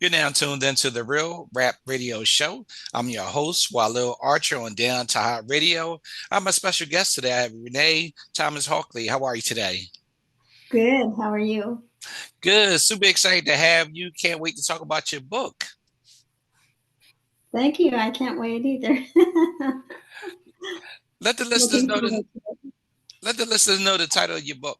You're now tuned into the Real Rap Radio Show. I'm your host, Walil Archer on Down to Hot Radio. I'm a special guest today. I have Renee Thomas Hawkley. How are you today? Good. How are you? Good. Super excited to have you. Can't wait to talk about your book. Thank you. I can't wait either. Let the listeners Looking know forward to it. the title of your book.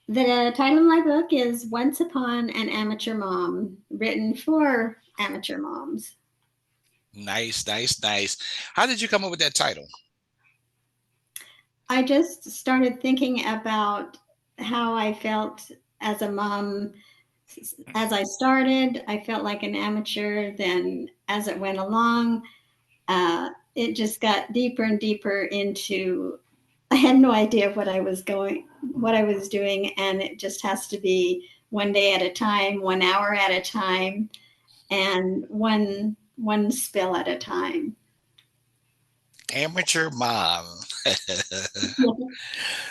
The title of my book is Once Upon an Amateur Mom, written for amateur moms. Nice, nice, nice. How did you come up with that title? I just started thinking about how I felt as a mom. As I started, I felt like an amateur. Then, as it went along, it just got deeper and deeper into. I had no idea what I was doing, and it just has to be one day at a time, 1 hour at a time, and one spill at a time. Amateur Mom.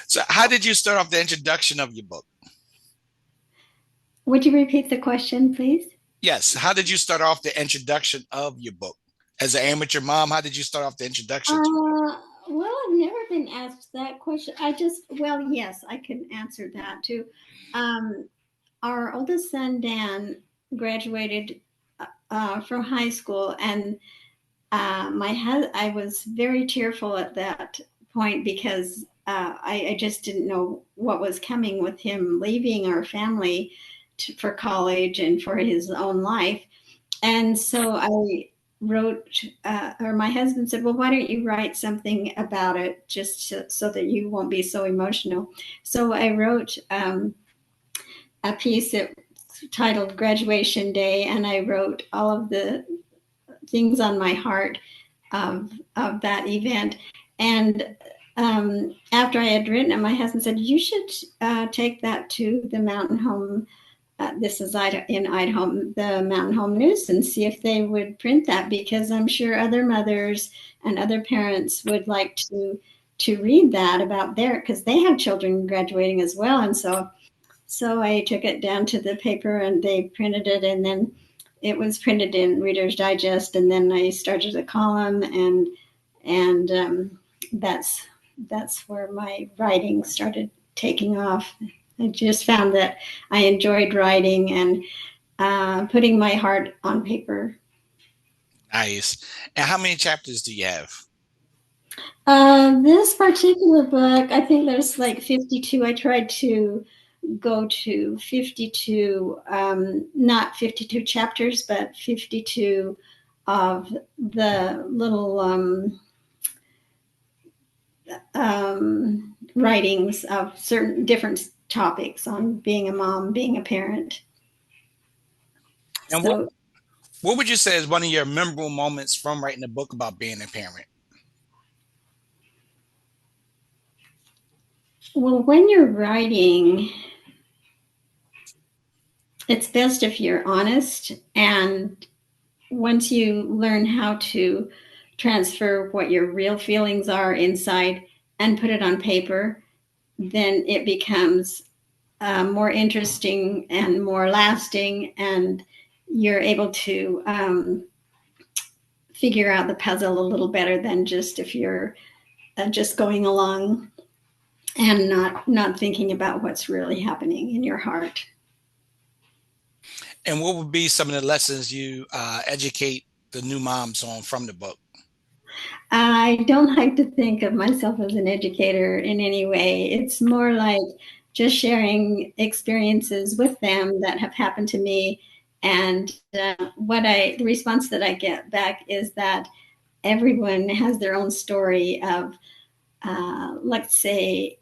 So, how did you start off the introduction of your book? Would you repeat the question, please? Yes. How did you start off the introduction of your book? As an amateur mom, how did you start off the introduction to it? Well, I've never been asked that question. Well, yes, I can answer that too. Um, our oldest son, Dan, graduated from high school, and I was very tearful at that point because I just didn't know what was coming with him leaving our family for college and for his own life. And so I wrote, or my husband said, well, why don't you write something about it just so that you won't be so emotional? So I wrote a piece titled Graduation Day, and I wrote all of the things on my heart of that event. And after I had written it, my husband said, you should take that to the Mountain Home. This is in Idaho, the Mountain Home News, and see if they would print that, because I'm sure other mothers and other parents would like to read that about because they have children graduating as well. And so I took it down to the paper, and they printed it, and then it was printed in Reader's Digest, and then I started a column, and that's where my writing started taking off. I just found that I enjoyed writing and putting my heart on paper. Nice. And how many chapters do you have? This particular book, I think there's like 52. I tried to go to 52, not 52 chapters, but 52 of the little writings of certain different topics on being a mom, being a parent. And what So, what would you say is one of your memorable moments from writing a book about being a parent? well, when you're writing, it's best if you're honest. And once you learn how to transfer what your real feelings are inside and put it on paper, then it becomes more interesting and more lasting, and you're able to figure out the puzzle a little better than just if you're just going along and not thinking about what's really happening in your heart. And what would be some of the lessons you educate the new moms on from the book? I don't like to think of myself as an educator in any way. It's more like just sharing experiences with them that have happened to me. And the response that I get back is that everyone has their own story of, let's say,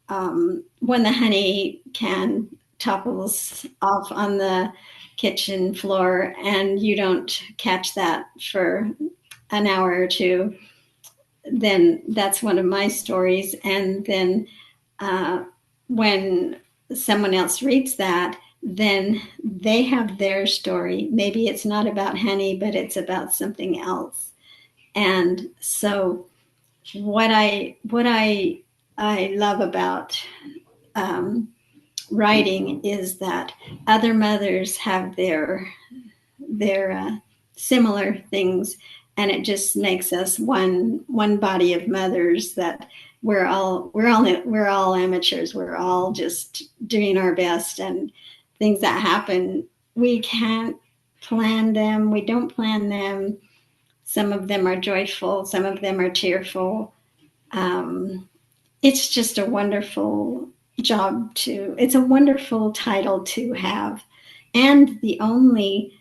when the honey can topples off on the kitchen floor and you don't catch that for an hour or two, then that's one of my stories. And then uh, when someone else reads that, then they have their story. Maybe it's not about honey, but it's about something else. And so what I love about um, writing is that other mothers have their similar things, and it just makes us one body of mothers, that we're all amateurs. We're all just doing our best, and things that happen, we can't plan them. We don't plan them. Some of them are joyful, some of them are tearful. Um, it's just a wonderful it's a wonderful title to have, and the only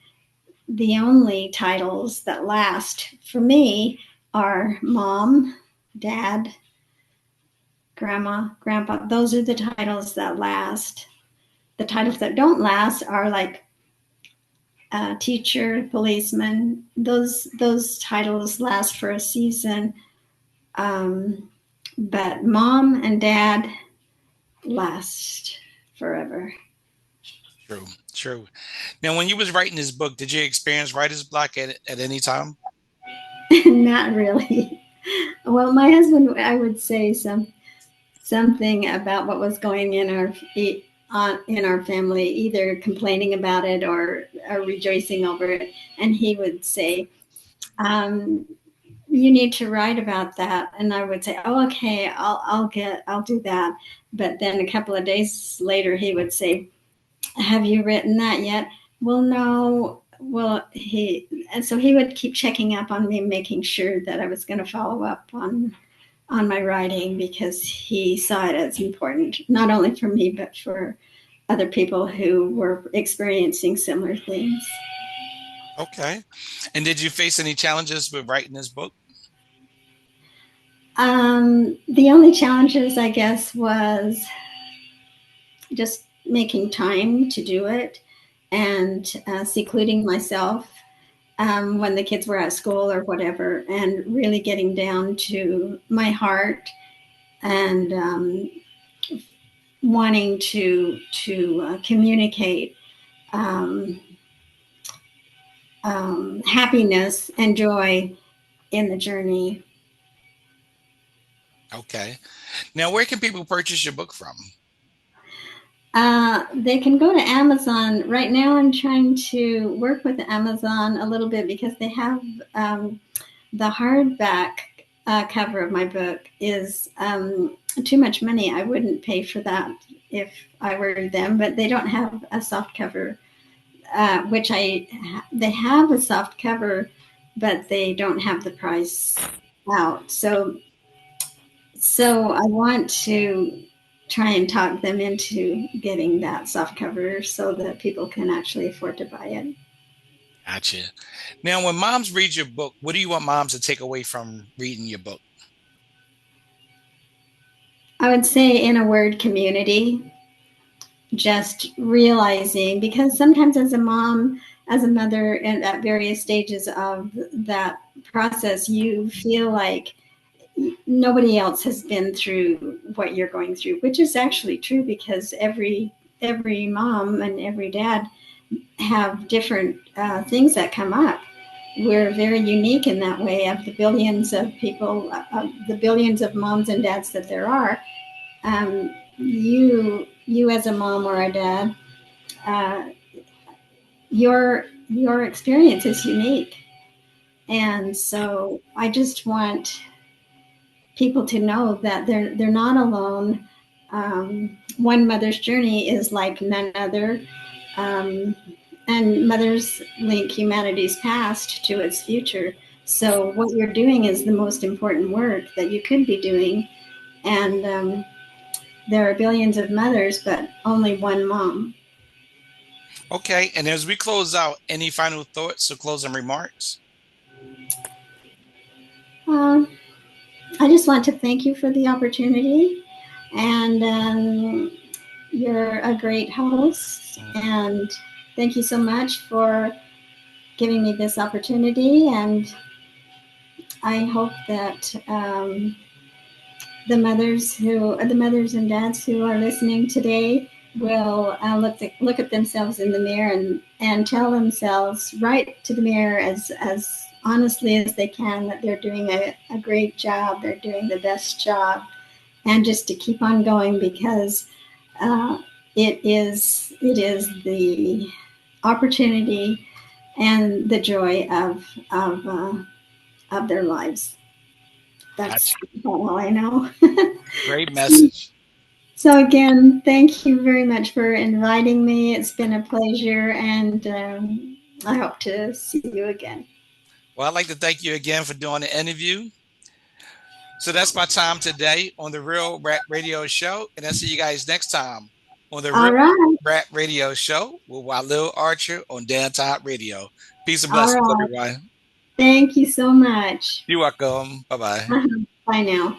titles that last for me are mom, dad, grandma, grandpa. Those are the titles that last. The titles that don't last are like teacher, policeman. Those titles last for a season, but mom and dad last forever. True, true. Now, when you was writing this book, did you experience writer's block at any time? Not really. Well, my husband, I would say something about what was going in our family, either complaining about it or rejoicing over it, and he would say, um, "You need to write about that," and I would say, "Oh, okay, I'll do that." But then a couple of days later, he would say, "Have you written that yet?" Well, no. Well, and so he would keep checking up on me, making sure that I was going to follow up on my writing, because he saw it as important, not only for me, but for other people who were experiencing similar things. Okay. And did you face any challenges with writing this book? The only challenges, I guess, was just making time to do it, and secluding myself when the kids were at school or whatever, and really getting down to my heart, and wanting to communicate um, happiness and joy in the journey. Okay. Now, where can people purchase your book from? They can go to Amazon. Right now, I'm trying to work with Amazon a little bit, because they have the hardback cover of my book is too much money. I wouldn't pay for that if I were them, but they don't have a soft cover, which they have a soft cover, but they don't have the price out. So I want to try and talk them into getting that soft cover so that people can actually afford to buy it. Gotcha. Now, when moms read your book, what do you want moms to take away from reading your book? I would say, in a word, community. Just realizing, because sometimes as a mom, as a mother, and at various stages of that process, you feel like nobody else has been through what you're going through, which is actually true, because every mom and every dad have different things that come up. We're very unique in that way. Of the billions of people, the billions of moms and dads that there are, you as a mom or a dad, uh, your experience is unique, and so I just want people to know that they're not alone. One mother's journey is like none other, um, and mothers link humanity's past to its future. So what you're doing is the most important work that you could be doing, and there are billions of mothers, but only one mom. Okay. And as we close out, any final thoughts or closing remarks? Um, I just want to thank you for the opportunity, and you're a great host, and thank you so much for giving me this opportunity. And I hope that the mothers and dads who are listening today will look at themselves in the mirror, and tell themselves right to the mirror, as honestly as they can, that they're doing a great job, they're doing the best job, and just to keep on going, because uh, it is the opportunity and the joy of their lives. That's Gotcha. all I know. Great message. So again, thank you very much for inviting me. It's been a pleasure, and I hope to see you again. Well, I'd like to thank you again for doing the interview. So that's my time today on the Real Rap Radio Show. And I'll see you guys next time on the Real All right, Rap Radio Show with Walil Archer on Downtown Radio. Peace and all blessings, right. everyone. Thank you so much. You're welcome. Bye bye. Bye now.